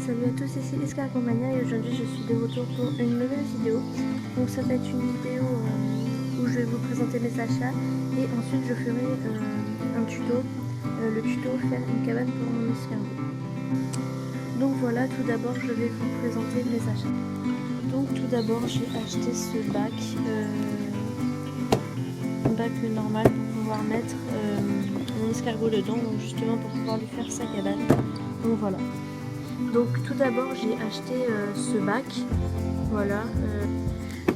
Salut à tous, ici Escargomania et aujourd'hui je suis de retour pour une nouvelle vidéo. Donc ça va être une vidéo où je vais vous présenter mes achats et ensuite je ferai un tuto, le tuto faire une cabane pour mon escargot. Donc voilà, tout d'abord je vais vous présenter mes achats. Donc tout d'abord j'ai acheté ce bac, un bac normal pour pouvoir mettre mon escargot dedans, donc justement pour pouvoir lui faire sa cabane. Donc voilà. Donc tout d'abord j'ai acheté ce bac, voilà,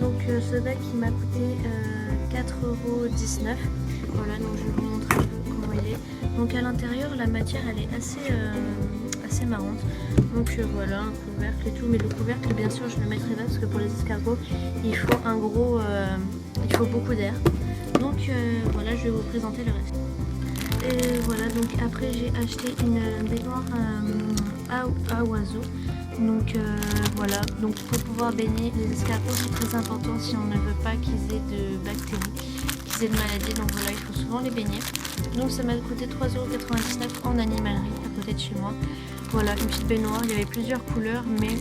ce bac qui m'a coûté 4,19 €, voilà, donc je vais vous montrer un peu comment il est. Donc à l'intérieur la matière elle est assez marrante, donc voilà, un couvercle et tout, mais le couvercle bien sûr je le mettrai là parce que pour les escargots il faut il faut beaucoup d'air, donc voilà, je vais vous présenter le reste. Et voilà, donc après j'ai acheté une baignoire à oiseaux. Donc voilà, donc pour pouvoir baigner les escargots c'est très important si on ne veut pas qu'ils aient de bactéries, qu'ils aient de maladies, donc voilà, il faut souvent les baigner. Donc ça m'a coûté 3,99 € en animalerie à côté de chez moi. Voilà, une petite baignoire, il y avait plusieurs couleurs mais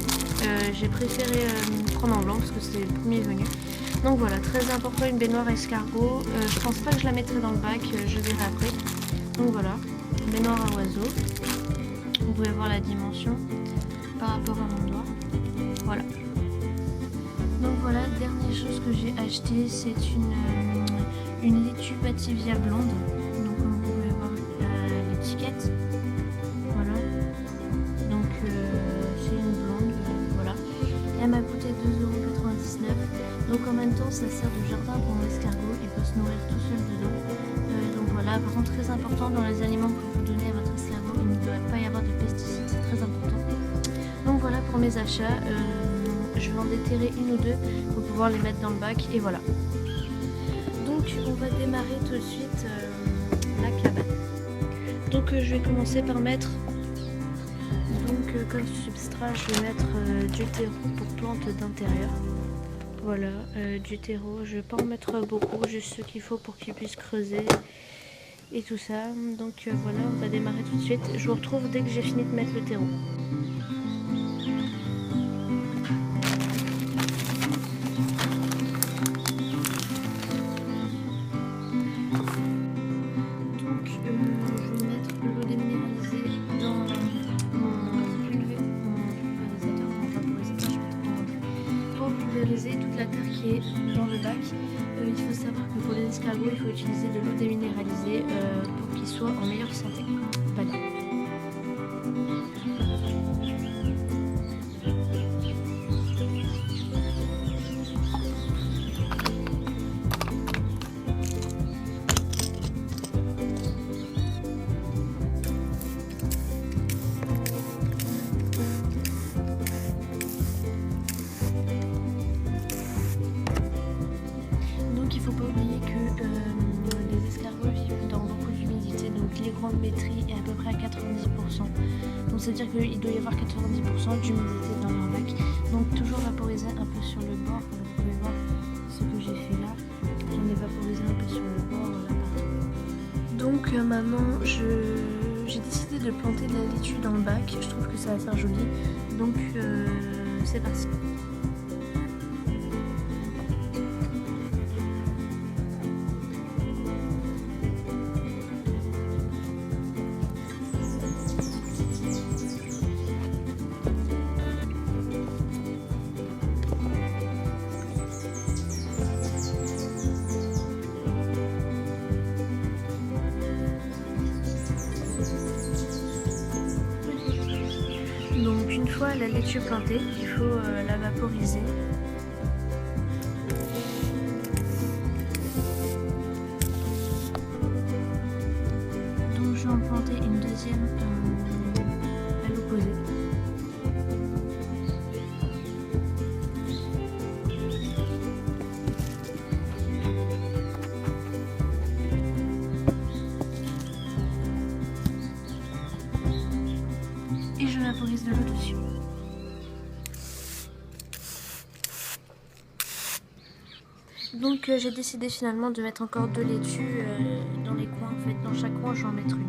j'ai préféré prendre en blanc parce que c'est le premier venu. Donc voilà, très important, une baignoire à escargot. Je pense pas que je la mettrai dans le bac, je verrai après. Donc voilà, baignoire à oiseaux. Vous pouvez voir la dimension par rapport à mon doigt. Voilà. Donc voilà, dernière chose que j'ai acheté, c'est une laitue Pativia blonde. Donc comme vous pouvez voir l'étiquette. Voilà. Donc c'est une blonde, voilà. Elle m'a coûté 2,99 €. Donc en même temps ça sert de jardin pour mon escargot, il peut se nourrir tout seul dedans. Donc voilà, par contre très important dans les aliments que vous donnez à votre escargot, il ne doit pas y avoir de pesticides, c'est très important. Donc voilà pour mes achats, je vais en déterrer une ou deux pour pouvoir les mettre dans le bac et voilà. Donc on va démarrer tout de suite la cabane. Donc je vais commencer par mettre, comme substrat je vais mettre du terreau pour plantes d'intérieur. Voilà, du terreau, je ne vais pas en mettre beaucoup, juste ce qu'il faut pour qu'ils puissent creuser et tout ça. Donc voilà, on va démarrer tout de suite. Je vous retrouve dès que j'ai fini de mettre le terreau. Donc je vais mettre l'eau déminéralisée dans mon pulvérisateur, pour pulvériser toute la terre qui est dans le bac. Il faut savoir que pour les escargots, il faut utiliser de l'eau déminéralisée pour qu'ils soient en meilleure santé. Voilà. Il ne faut pas oublier que les escargots vivent dans beaucoup d'humidité, donc l'hygrométrie est à peu près à 90%. Donc c'est à dire qu'il doit y avoir 90% d'humidité dans leur bac. Donc toujours vaporiser un peu sur le bord, vous pouvez voir ce que j'ai fait là. J'en ai vaporisé un peu sur le bord, là partout. Donc maintenant j'ai décidé de planter de la laitue dans le bac, je trouve que ça va faire joli. Donc c'est parti. Donc une fois la laitue plantée, il faut la vaporiser. Donc je vais en planter une deuxième à l'opposé. Et je vaporise de l'eau dessus. Donc j'ai décidé finalement de mettre encore deux laitues dans les coins. En fait, dans chaque coin, je vais en mettre une.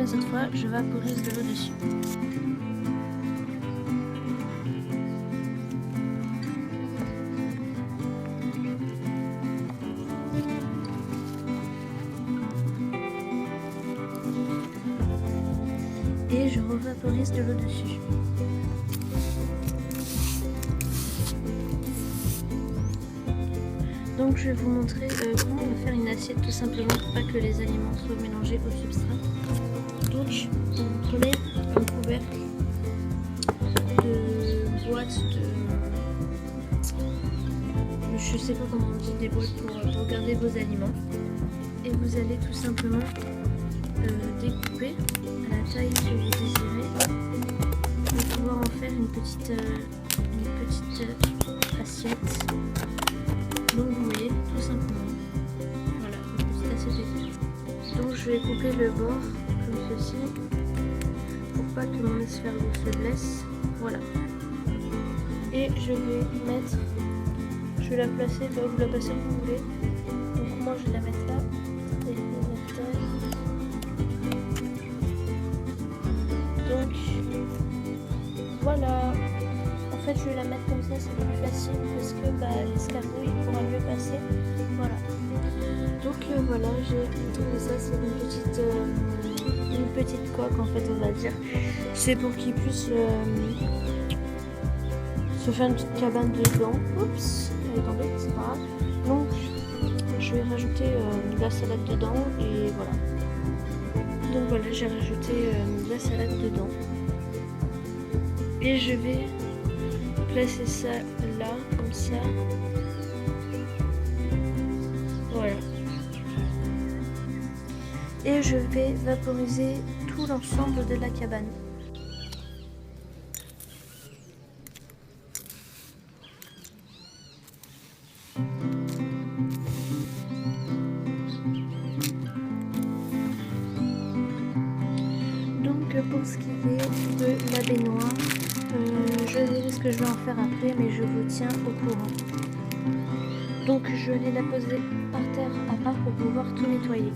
cette fois je vaporise de l'eau dessus. Et je revaporise de l'eau dessus. Donc je vais vous montrer comment on va faire une assiette tout simplement pour pas que les aliments soient mélangés au substrat. Donc vous prenez un couvercle de boîte je sais pas comment on dit, des boîtes pour garder vos aliments. Et vous allez tout simplement découper à la taille que vous désirez pour pouvoir en faire une petite assiette. Donc vous voyez, tout simplement, voilà, une petite assiette est. Donc je vais couper le bord comme ceci pour pas que mon escargot se blesse. Voilà. Et je vais la placer là où vous la placez où vous voulez. Donc moi je vais la mettre là. Donc voilà. En fait je vais la mettre comme ça, c'est plus facile parce que l'escargot il pourra mieux passer. Voilà. Donc voilà, j'ai trouvé ça, c'est une petite coque en fait on va dire. C'est pour qu'il puisse se faire une petite cabane dedans. Oups, elle est tombée, c'est pas grave. Donc je vais rajouter de la salade dedans et voilà. Donc voilà, j'ai rajouté de la salade dedans. Et je vais placer ça là, comme ça. Voilà. Et je vais vaporiser tout l'ensemble de la cabane. Pour ce qui est de la baignoire, je verrai ce que je vais en faire après, mais je vous tiens au courant. Donc je vais la poser par terre à part pour pouvoir tout nettoyer.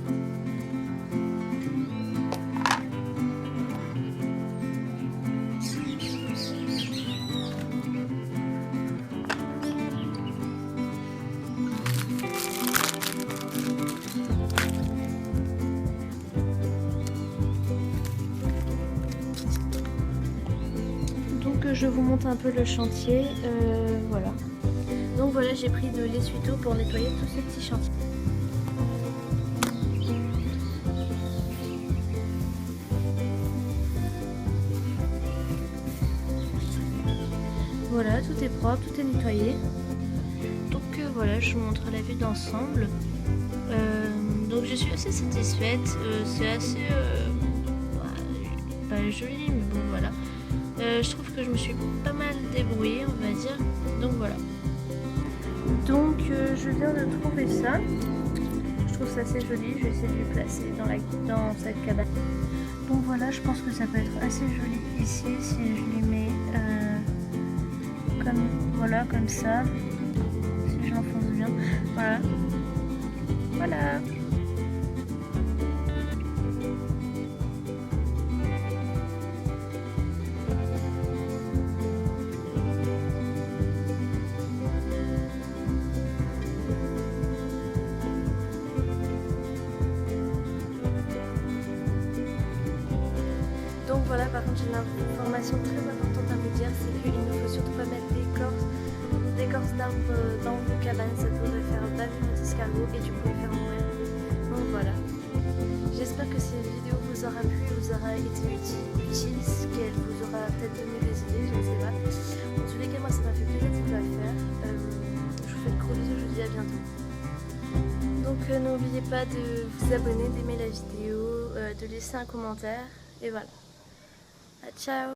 Je vous montre un peu le chantier, voilà. Donc voilà, j'ai pris de l'essuie-tout pour nettoyer tout ce petit chantier. Voilà, tout est propre, tout est nettoyé. Donc voilà, je vous montre la vue d'ensemble. Donc je suis assez satisfaite, c'est assez pas joli, mais bon voilà. Je trouve que je me suis pas mal débrouillée, on va dire. Donc voilà. Donc je viens de trouver ça. Je trouve ça assez joli. Je vais essayer de le placer dans cette cabane. Donc voilà, je pense que ça peut être assez joli ici si je les mets comme ça. Si je l'enfonce bien. Voilà. Voilà. Donc voilà, par contre j'ai une information très importante à vous dire, c'est qu'il ne faut surtout pas mettre d'écorce d'arbres dans vos cabanes, ça pourrait faire baver votre escargot et du coup les faire mourir. Donc voilà, j'espère que cette vidéo vous aura plu, vous aura été utile, qu'elle vous aura peut-être donné des idées, je ne sais pas. En tous les cas, moi ça m'a fait plaisir de vous la faire. Je vous fais de gros bisous, je vous dis à bientôt. Donc n'oubliez pas de vous abonner, d'aimer la vidéo, de laisser un commentaire et voilà. Ciao.